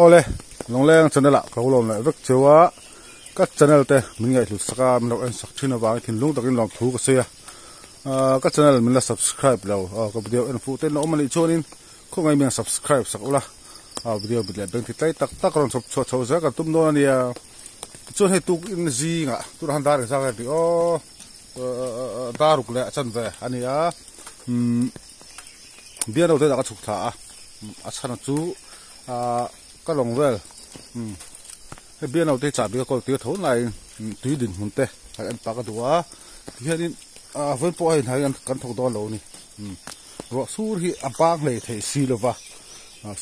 ole long leng channel la ko lom la vek chewa ka channel te min ngai lu saka min en sak thina wa thin lung takin lom thu ka se ka channel min la subscribe lo ka video en fu te no mani chonin ko ngai min subscribe sak ula video bit le beng ti tai tak tak ron chop chho za ka tum no ania chon he tu in zi nga tu han dar sa ka ti o daruk le chan ve ania bia no te da ka chuk tha a chana chu ka long vel he bia no te cha bi ko ti tho nai tui din hun te an pa ka duwa hianin ven po ai nai kan thok do lo ni ro sur hi apang le thei si lova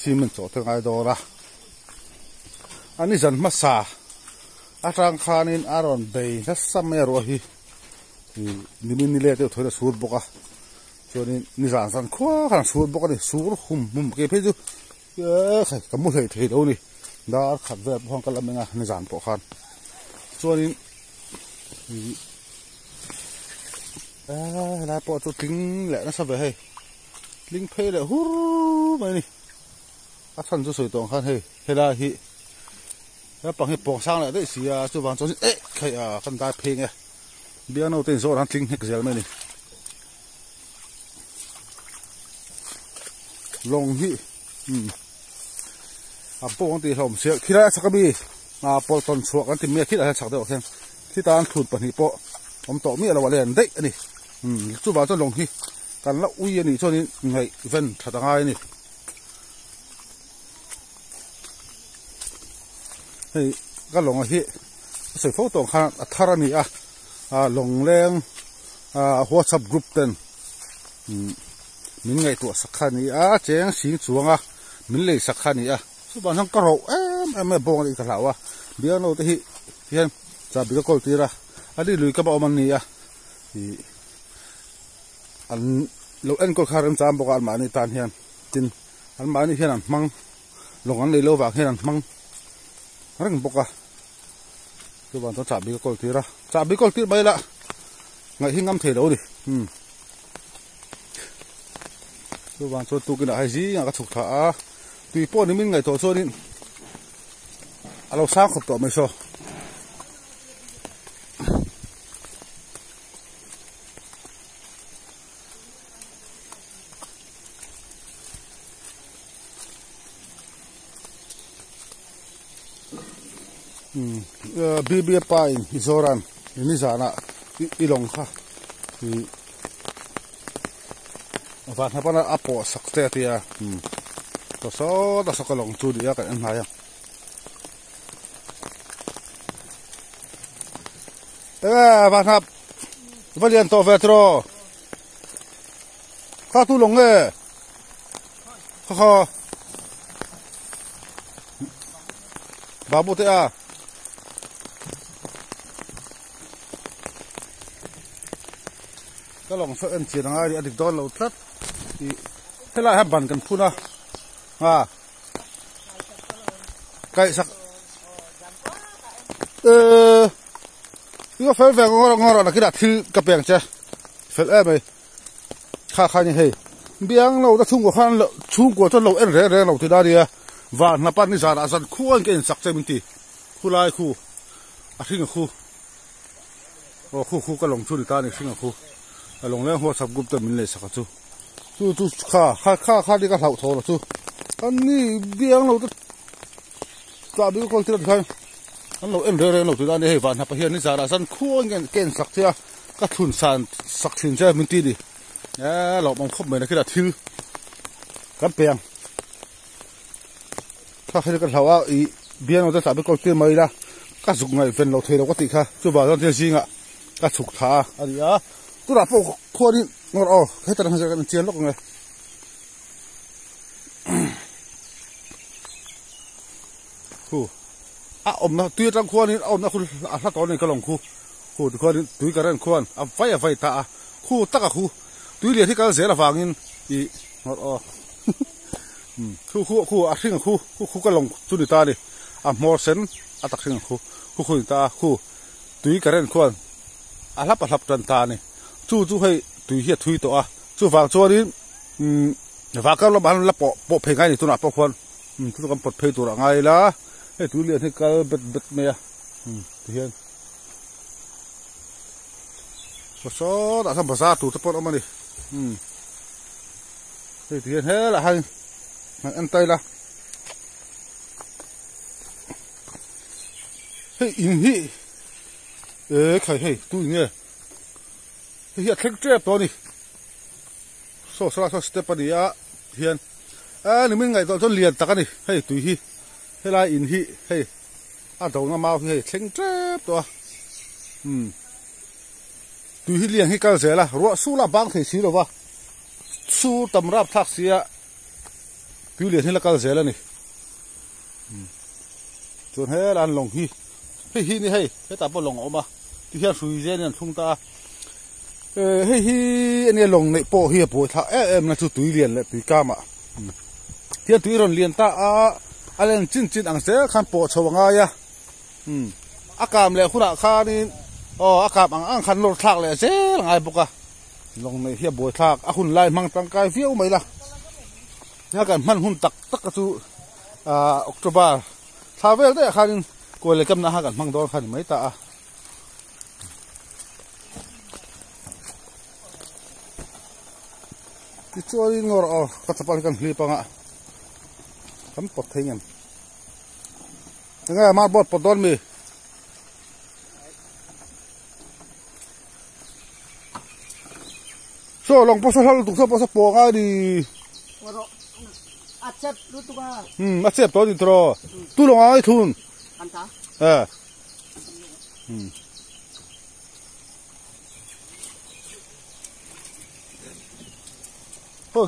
simen cho te ngai do ra ani zan ma sa atang khanin aron bei na samme ro hi nimin ni le te thoi sur boka chonin ni zan san khwa kan sur boka ni sur hum ke phe ju khai kamu thei thei do ni dar khat ve phong kala menga ni zan po khan chonin la po chu ting le na sa ve he ling phe le hu mai ni a than chu soi tong khan he hela hi la pang he pong sang la de sia chu wang chu khai kan da phe nge bia no ten zo ran tling hek zel mai ni long hi pong ti hom sia khira sakabi pol ton chuak an ti me khira chak de okhen thi tan thut pani po om to mi ala walen dei ani chu ba chu long hi kan la ui ani choni ngai ven thatangai ni hei ka long hi sei pho tong khan atharani long leng WhatsApp group ten min ngai tu sakhani cheng sing chuanga min le sakhani chu ban hang ka ro em bong ni ka lawa bia no te hi hian cha bi ko tira ali lui ka ba man ni an lo en ko kharam cham bokal mani tan hian tin an mani hian an mang long an le lo wa hian an mang rang boka chu ban to cha bi ko tira cha bi ko tir bai la ngai hingam the lo ni chu ban cho tu ki na hai ji nga ka chuk tha tui po ni min ngai to chonin alo sang khop to mai so BB pain izoran ini zana ilong kha va na pana apo sakte tia to so da sokolong chu dia kan an haya va na valian to vetro ka tu long e kha babu te cái lòng sợ anh chỉ là ai đi ăn được đòn lẩu thắt thì thế lại hấp bẩn cần phun cái sắc cái phải về ngon là cái đặt thư cặp bèn chưa phải em này khá như thế biếng lẩu đã chung của khan lẩu chung của cho lẩu em rẻ lẩu thì đa đi và nạp ăn đi ra đã dần khu anh cái sắc chơi mình tì khu lai khu sinh ở khu cái lồng chu đi ta này sinh ở khu long leng WhatsApp group te min le saka chu kha đi ka hlau tho la chu an ni biang lo ta bi ko tir khai an lo em re lo tu da ni he van ha pa hian ni zara san khuang ken sak thia ka thun san sak thin cha min ti di lo mong khop me na ki da thil kan peng kha khel ka hlawa I biang lo ta bi ko tir mai la ka zuk ngai ven lo thei lo ka ti kha chu ba ron te jinga ka chuk tha ani tu ra po kho đi ngor cái tara ha kan chian lok nge khu om na tu tang kho ni om na khu a to ni ka long khu kho ni tu ka ran khon vai ta khu ta ka khu tu le thi ka ze la wangin I ngor khu a thing khu ka long tu ni ta ni more sen a tak thing khu ta khu tu ka ran khon a lap tan ta ni chu hay tùy hiệt tùy tổ chu vàng cho đi và các lo bán là bỏ phê ngay thì tôi nạp bỏ khuôn tu kan pot phei tur angai la he tu lian he kal bet me a ti hian so da sam basa tu te pot amani he ti hian he la han an tai la he in hi khai he tu nge he hi thek trep to ni so step ani a hian ni min ngai to chon lian tak ani hei tui hi hela in hi hei a do na mau hi hei thleng trep to tui hi lian hi kal zela ro su la bang thei si lo wa su tam rap thak sia tui lian hi la kal zela ni chon he lan long hi hi ni hei he ta po long oma ti hian sui zen an thung ta hei hi ani long nei po hi po tha em na chu tui lian le tui kama thiên tùy rồi liền ta lên chín ang sẽ khăn bộ chầu ngay ya cam lệ khu đã kha đi cam ang khăn lột thạc lệ sẽ là ngay bốc à lòng này hiệp bồi thạc hun lại mang tăng cai phiêu mấy là nha cần man hun tắc cái chú October thà về đấy khăn coi lại cầm na cần mang đó khăn mấy ta cái chỗ đi ngồi cái tập cần flip à cắm bọt thấy nhầm nghe mà bọt đón mi so lòng bọt sao tụt sao bọt bò ngay đi acep đó đi trò tu lòng ai thun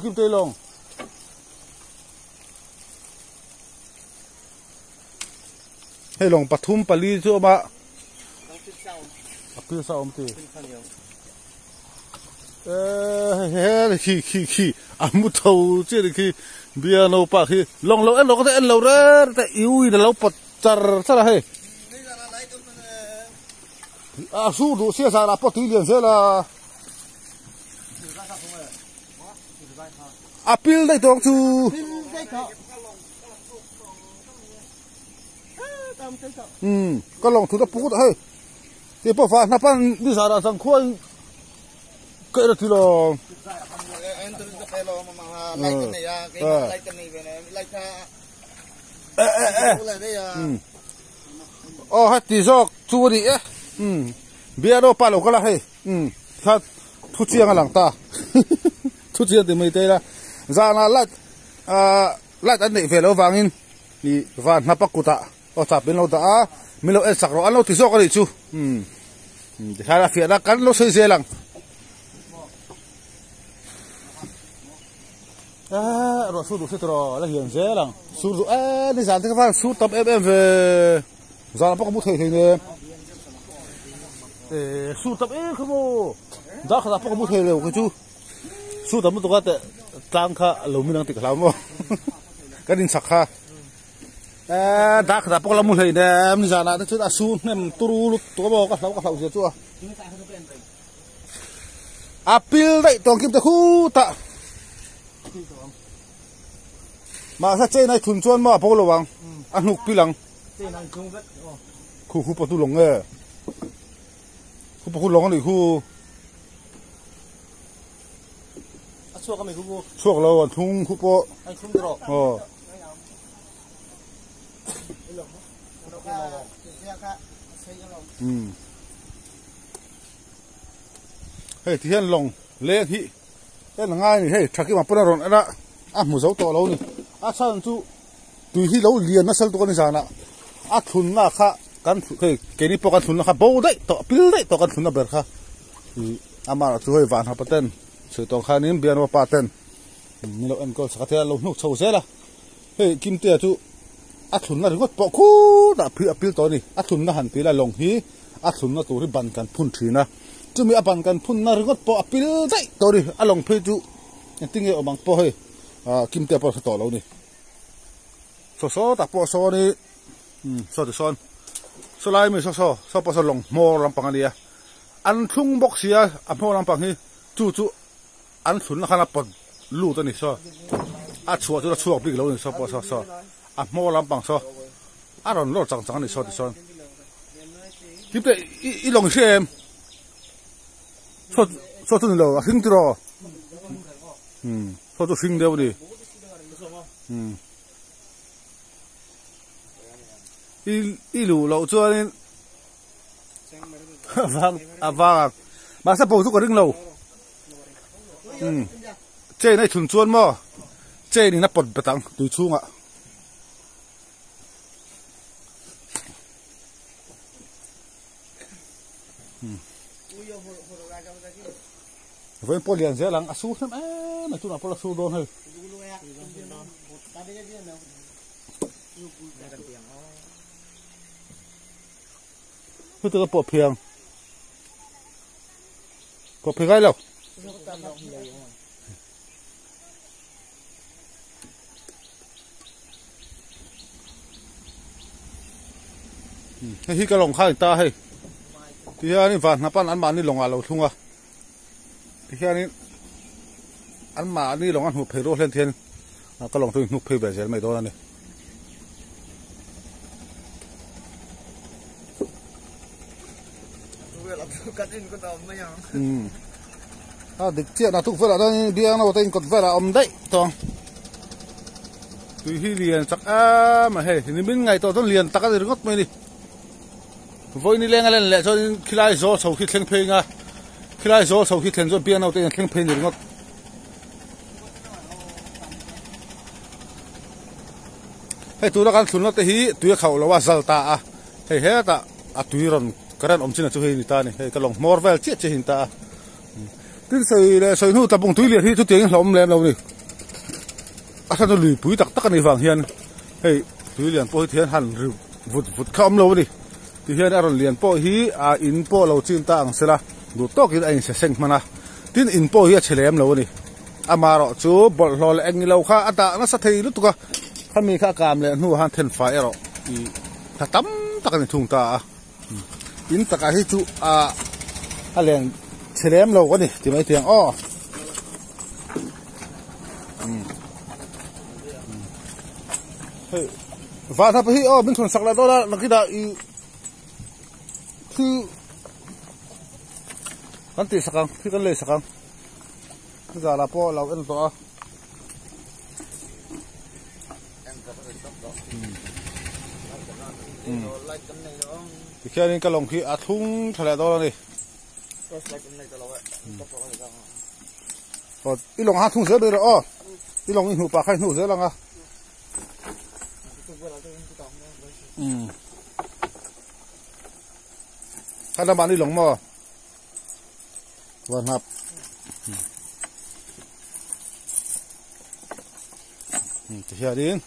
kim tây lòng hay lòng Pathum Pali chứ mà apil sao ông tì khi amu thâu chứ khi bia nấu pa khi lòng lâu ăn lâu có thể ăn lâu ra tại yếu là lâu bật char sao là hay su đủ xe ra là bật tùy liền sẽ là apil đây tôi chú có lòng thứ đó bút hay thì bỏ phá nắp ăn đi ra sang khuôn cái đó thì lo hết tí gió chú đi bia đâu pa lẩu cái là hay thật thu chiang làng ta thu chiang thì mấy tay là ra là lát anh này về lâu vàng in thì vàng nắp cột tạ chạp bên lâu đã mình lâu ăn sặc rồi ăn lâu thì do cái gì chú hay là phía đã cắn lâu xây dê lằng rồi su đủ rồi là hiền dê lằng su đủ đi dàn thế các bạn su tập em về giờ là bắt bút thầy nè su tập không mua giá khá là bắt bút thầy rồi cái chú su tập một tổ cái tăng khá lâu mình đang tiệt lắm mà cái đình sặc khá đã khá bốc lắm một hồi nè mình giờ là chúng ta su nem turu lút tổ bò các lẩu gì chưa apil đấy toàn kim ta khu ta mà sao chơi này thuần chuan mà bốc lẩu vàng ăn hụt pilang khu bắt tu lồng nghe khu lồng này khu suộc lâu thung khu po hey thì hiện lòng lên thị cái là ngay này hey chắc cái mà bữa rồi đã một dấu to lâu này sao chú tùy khi lâu liền nó sel to con này nè thun na kha kan cái này po kan thun na kha bầu đấy to pil đấy to kan thun na ber kha ama chú hơi vạn hấp tên sự to kha nín biên vào paten mình lâu ăn có sắc thế lâu nút sâu thế là hey kim tia chú thun na rigot po khu đã pil to này thun na hẳn pil là lòng hi thun na tụi ban kan phun thì na chú mi ban kan phun na rigot po pil đấy to đi lòng phe chú tiếng nghe ở bằng po hơi kim tia po to lâu này so ta po so ni so de son so lai mi so po so long mo lam pang alia an thung bok sia mo lam pang hi chu an thun na khana pot lu to ni so chua chu big lo ni so po so mò làm bằng so rồi lót chẳng chẳng này so thì son tiếp tới ít lòng xem so tôi lâu hình từ đó so tôi hình đâu đi ít lù lâu cho nên vâng mà sao bầu giúp có đứng lâu chơi này thuần chuôn mà chơi này nó bật bật tăng tùy chung ạ với po liền dễ lắm asu lắm mà chúng là po asu đôn hơi cứ từ po phiền cái đâu hi cái lồng khai ta hay thì anh vạn nó pan ăn mà đi lồng à lồng thung à thì anh ăn mà đi lồng ăn hụp phê đô lên thiên cái lồng tôi hụp phê về sẽ mấy đô này địch chết là thúc vợ là đang đi ăn nào tên còn vợ là ông đấy toàn tùy hi liền chắc mà hey thì bên ngày tôi liền tắc cái gì ngót mày đi với ni lên lại cho khi lại gió sầu khi thèn phê nga khi lại gió sầu khi thèn cho biển nào tên thèn phê gì ngót hey tôi đã gan thun nó tới hi tùy khẩu làว่า zal ta hey he ta tùy ron cái đàn ông chính là chú hình ta này hey cái lòng mor vel chết chết hình ta cái sợi nu tập bông tùy liệt hi chú tiếng lom lên đâu này sao nó lười bụi tắc cái này vàng hiền hey tùy liền po thiên hẳn vụt khom lâu đi thì hiện ở liền po hi in po lâu chim ta ang sela đủ to cái anh sẽ sinh mà na tin in po hi chele em lâu đi mà rồi chú bol lol anh lâu kha ta nó sát thấy lúc tu ka mi kha cam le nu han then phải rồi ta tắm ta cái thùng ta in ta cái chú liền chele em lâu đi thì mấy tiếng và thà hi bên thùng sạc là đó là cái đóคือกันตีสักครั้งที่กันเลยสักครั้งที่จะรับพอเราเอ็นตัวที่แค่นี้ก็ลงที่อาทุ่งทะเลตัวนี่ก็อีลงหาทุ่งเสือเลยเหรออีลงอีหูปลาไข่หูเสือแล้วไงถ้าน้ำมันนี่หลงมาวันนับที่เฮียดิน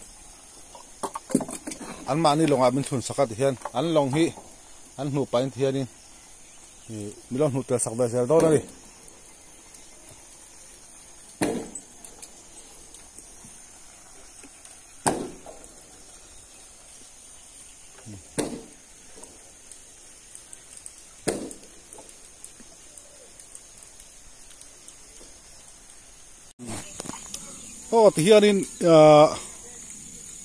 อันมานี่หลงเป็นทุนสักที่เฮียนอันหลงฮีอันหูไปที่เฮียนี่มีลงหูเตะสักแบบเสียดอกเลยโอ้ที่เฮียนี่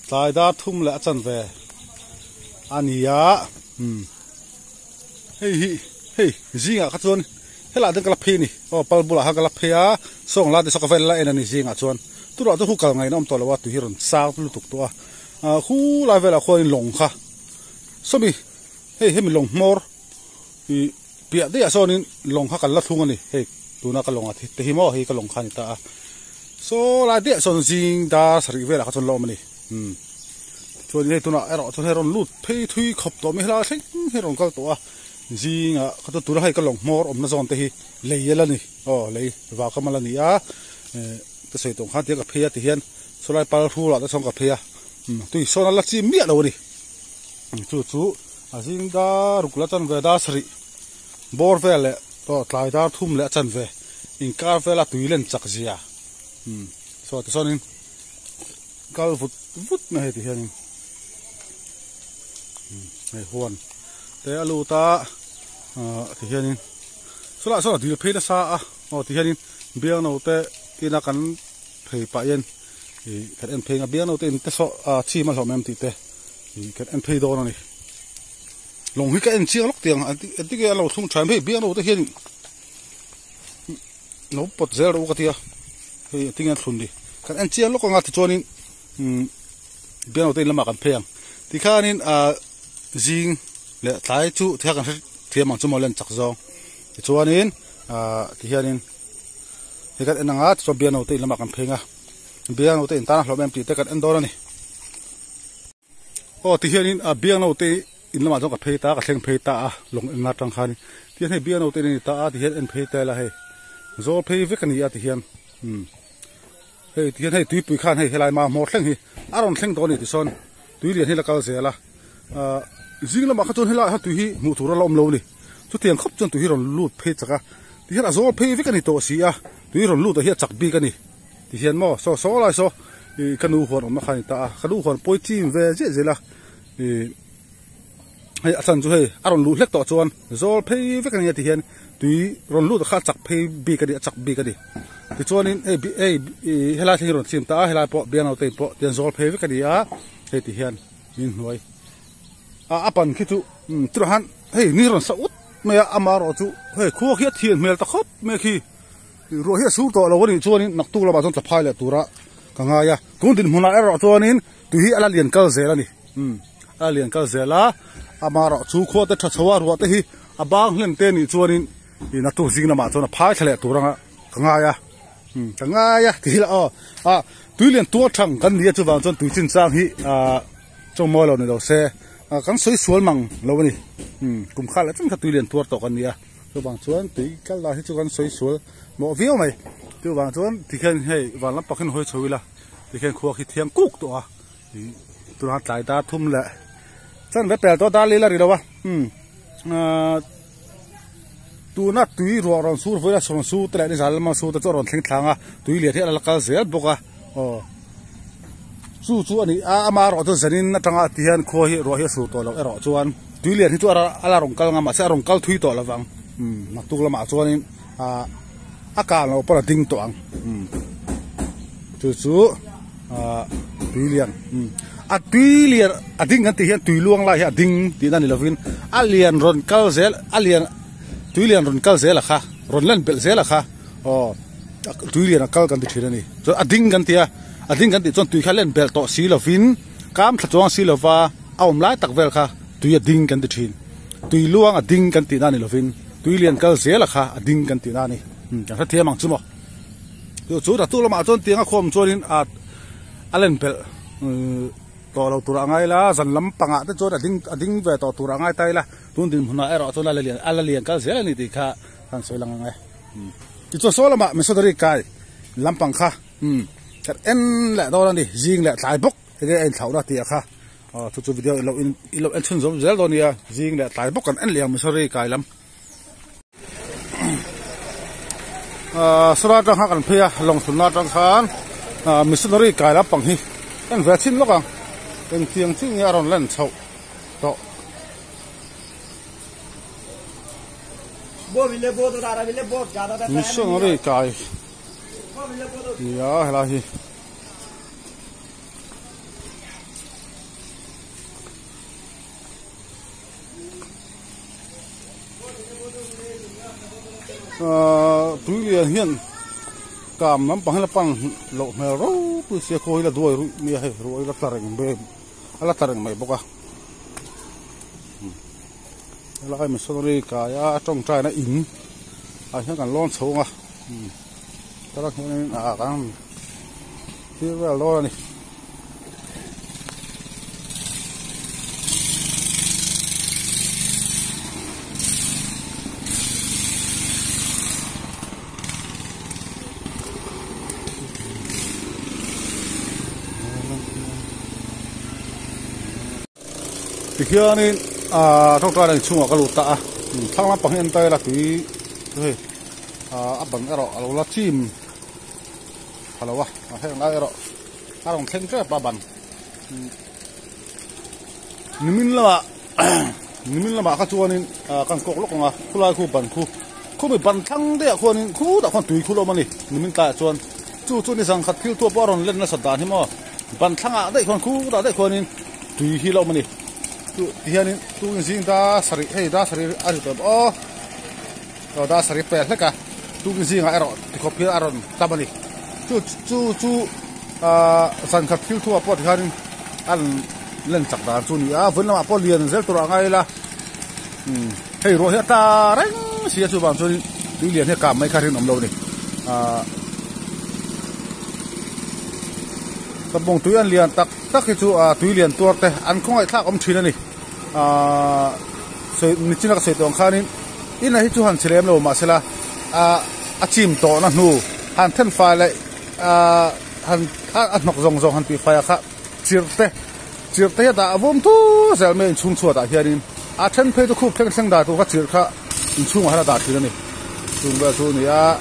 สายดาทุ่มและจันเวอันนี้เฮ้ยจิงอ่ะข้าชวนเฮล่าเด็กกระเพนี่โอ้ปัลบุลาฮากระเพยส่งลาดิสกาเฟลละเอ็นนี่จิงอ่ะชวนตัวเราต้องคู่กันไงน้องตัวเราว่าตัวเฮียรอนสาวตัวตุกตัวคู่ลายเวลาคนหลงค่ะสมัยเฮ้ยมีหลงมอร์เปียดได้อ่ะส่วนนี้หลงค่ะกันละทุ่งนี่เฮ้ยตัวน่ากันหลงอ่ะที่หิมะเฮ้ยกันหลงค่ะนี่ตาโซลาเดียส่วนจริงดาสริเวลาเขาชนล้อมันนี่ส่วนนี้ตัวน่ะไอ้เราส่วนให้เราลุดเพย์ทุยขบตัวไม่ให้เราเช่นให้เราก็ตัวจริงอ่ะเขาตัวเราให้กันหลงมอร์มน่าจะอันที่เลยแล้วนี่เลยว่าเขามาแล้วนี่แต่ใส่ตรงข้างเดียวกับเพย์ที่เห็นโซลาปาร์ทูเราจะส่งกับเพย์ตัวโซนลักซี่เมียเรานี่จู่จริงดารุกละจันเวดาสริบอร์เวลเลยตัวทลายดาทุ่มละจันเวอินคาร์เวลตุยเล่นจักรจีอ่ะส่วนที่ส่วนนี้ก็ฟุดไม่ให้ที่เห็นไม่หวนแต่ลูตาที่เห็นส่วนที่เพย์ซาที่เห็นเบี้ยงเอาแต่กินกันเพย์ไปเย็น kan en phei nga biang no te in te so chi ma hlom em ti te kan en phei do na ni long hi ka en chiang lok tiang ti ke lo thung thaim phei biang no te hian no pot zel ro ka tia hei tingan thun di kan en chiang lok nga ti chonin biang no te lama kan phei ang ti khanin jing le tlai chu thia kan thiam ang chu mo len chak zong ti chuanin ti hianin he kan enanga cho biang no te lama kan phei nga biang no te in ta hlom em ti te kan en do na ni ti hianin biang no te in lama jong ka phei ta ka thleng phei ta long en na tang khan ti hian biang no te ni ta ti hian en phei ta la he zol phei ve kan ya ti hian hei ti hian hei tui pui khan hei helai ma mo thleng hi aron thleng do ni ti son tui lian hi la kal zela jing lama kha chon hela ha tui hi mu thura lom lo ni chu tiang khop chon tui hi ron lut phei chaka ti hian zol phei ve kan ni to si tui ron lut hi chak bi kan ni ti hian mo so lai so kanu hon om khan ta kanu hon poi tim ve je zela hei asan chu hei aron lu hlek to chuan zol phei ve kan ni ti hian tui ron lut kha chak phei bi ka di chak bi ka di ti chuanin hela thei ron chim ta hela po bian au te po tian zol phei ve ka di hei ti hian min hnuai apan khi chu truhan hei ni ron sa ut me amaro chu hei kho khia thian mel ta khop me khi ro hi su to lo ni chuanin nak tu la ba chon tla phai le tura ka nga ya kun din huna ero chuanin tu hi ala lian kal zela ni ala lian kal zela amaro chu kho ta tha chawa ro ta hi abang hlen te ni chuanin na tu jing na ma chona phai thale tura ka nga ya ti la tu lian tu thang kan ni chu wang chon tu chin chang hi chong mo lo ni lo se kan soi sual mang lo ni kum khala chang ka tu lian tu to kan ni chu wang chuan tui kal la hi chu kan soi sual mo view mai tu wang chuan ti khen hei wan lam pakhin hoi chhuila ti khen khuwa khi thiam kuk to tu ha tlai ta thum la chan ve pel to da le la ri lo wa tu na tui ro ron sur voila son su tra ni zal ma su ta cho ron thleng thlanga tui le the ala kal zel boka su chu ani ama ro to zanin na tanga ti hian kho hi ro hi su to lo ero chuan tui le hi chu ala rong kal nga ma sa rong kal thui to lawang na tuk lama chuanin aka lo para ding to ang chu tui lian tui lian ding kan ti hian tui luang la hi ding ti na ni lovin alian ron kal zel alian tui lian ron kal zela kha ron lan bel zela kha tui lian kal kan ti thira ni so ading kan ti chon tui khalen bel to si lovin kam thla chong si lova aum lai tak vel kha tui ading kan ti thin tui luang ading kan ti na ni lovin tui lian kal zela kha ading kan ti na ni kan tha thiamang chumo yo chu ra tu lama chon tianga khom chonin alen bel to lo tura ngai la zan lam panga te chon ading ve to tura ngai tai la tun din huna ero chon ala lian kal zela ni ti kha kan soi lang ngai ti cho so lama me so dori kai lampang kha kat en la do ni jing la tlai bok te en thau na ti kha chu video ilo en chun zom zel do ni jing la tlai bok kan en liang me so ri kai lam sura tang kan phia long sun na tang khan missionary kai la pang hi en ve chin lokang en tiang ching ya ron len chau to missionary kai ya hela hi tui lian hian kam nam pang la pang lo me ro pu se ko ila duai ru mi hai ro ila tareng be ala tareng mai boka ala kai missionary ka ya tong trai na in hian kan lon chhonga tara hian kan ti wa lo ni thì kia nên trong trại này chung ở cái lụt ta thang lắm bằng hiện tại là cái áp bằng cái đó là chim phải không ạ hay là cái đó đồng thanh rất là bằng nimin là mà các chuan nên càng cột lúc mà khu lai khu bằng khu bị bằng thang đấy à khu nên khu đã khoan tùy khu đâu mà nè nimin tại chuan chu ni sang khat thil tu paron len na sadan hi mo ban thanga dai khon khu da dai khonin tui hi lo mani tu hianin tu jing da sari hei da sari ari to o da sari pe hleka tu jing a ero ti khopi aron tabani chu san khat thil tu apot hianin an len chak dar chu ni a vun lama po lian zel tur angai la hei ro hi ta reng sia chu bang chu tu lian he kam mai kharin om lo ni bông túi ăn liền tắc cái chú túi liền tua te ăn không ai thắc ông chín này sợi chỉ là sợi tông khai nên in này chú hắn xem lâu mà sẽ là chìm to nó nu hắn thân phai lại hắn nọc rong hắn bị phai khác chiết te đã vốn thu giờ mình chung chua đã hiện nên thân phai tôi khúc thân đã tôi phát chiết khác chung mà hắn đã chín này chung bây giờ này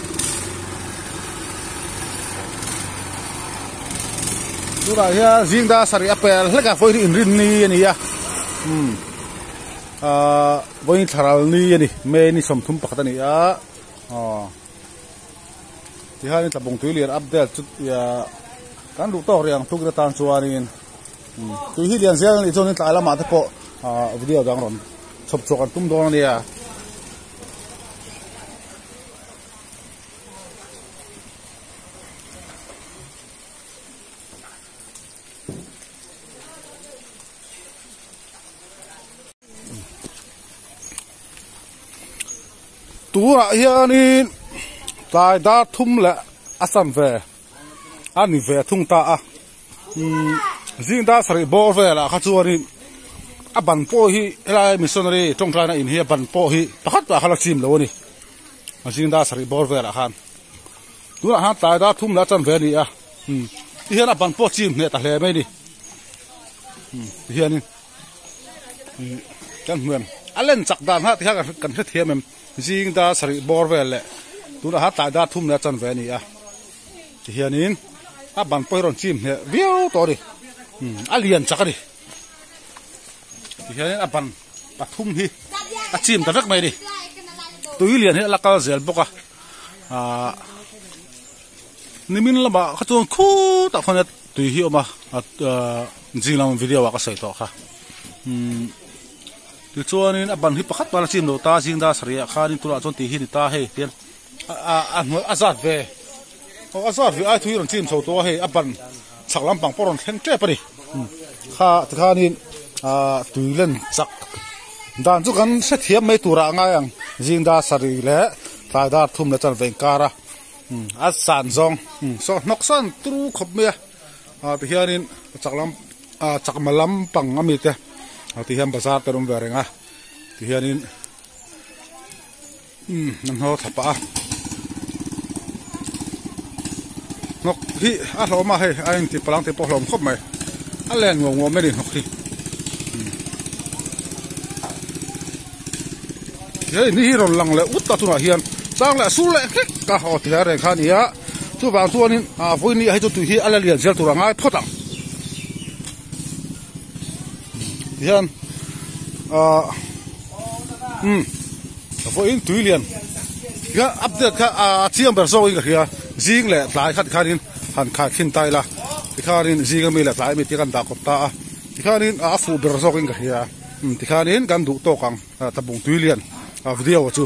tu ra ya jing da sari apel hleka foi in rin ni ani ya voi tharal ni ani me ni som thum pakhat ani ya ti ha ni tabong tui lian update chut ya kan du to riang tu gra tan chuanin tu hi lian zel ni chon ni tla lama te po video dang ron chop chok an tum dong ni ya tu hianin tai da thum la asam ve ani ve thung ta jing da sari bor ve la kha chuanin a ban po hi helai missionary tong tla na in hi ban po hi pakhat pa khala chim lo ni jing da sari bor ve la khan tu ha tai da thum la chan ve ni hian a ban po chim ne ta hle mai ni hianin kan huam alen chak dan ha ti ha kan the thiam em jing da sari bor ve le tu ha tai da thum la chan ve ni ti hianin a ban po ron chim ne viau to ri alian chakari ti hianin a ban pathum hi a chim ta vek mai ni tui lian he la ka zel boka nimin lama ka chuan khu ta khone tui hi oma jinglam video wa ka sei to kha ti chuanin a ban hi pakhat pala chim lo ta jing da saria khanin tura chon ti hi ni ta he tian azat ve azat ve ai thui ron chim so to he a ban chaklam pang poron thleng tre pani kha tikhanin tui len chak dan chu kan se thiam mai tura nga yang jing da sari le ta da thum le chan vein kara a san zong so noksan tru khop me ti hianin chaklam chakmalam pang ami te ti hiam bazar terum verenga ti hianin nam ho thapa nok hi a hloma he ain ti palang te po hlom khop mai a len ngom me ni nok hi ye ni ron lang le utta tu na hian sang la sul le ka ho ti hare khan ya chu bang tuanin voi ni hai chu tu hi ala lian zel tu rangai photang hian voi in tui lian ya update ka chiam ber so in ka jing le tlai khat khanin han kha khin tai la ti khanin jing mi le tlai mi ti kan da ko ta ti khanin fu ber so in ka ti khanin kan du to kang tabung tui lian video chu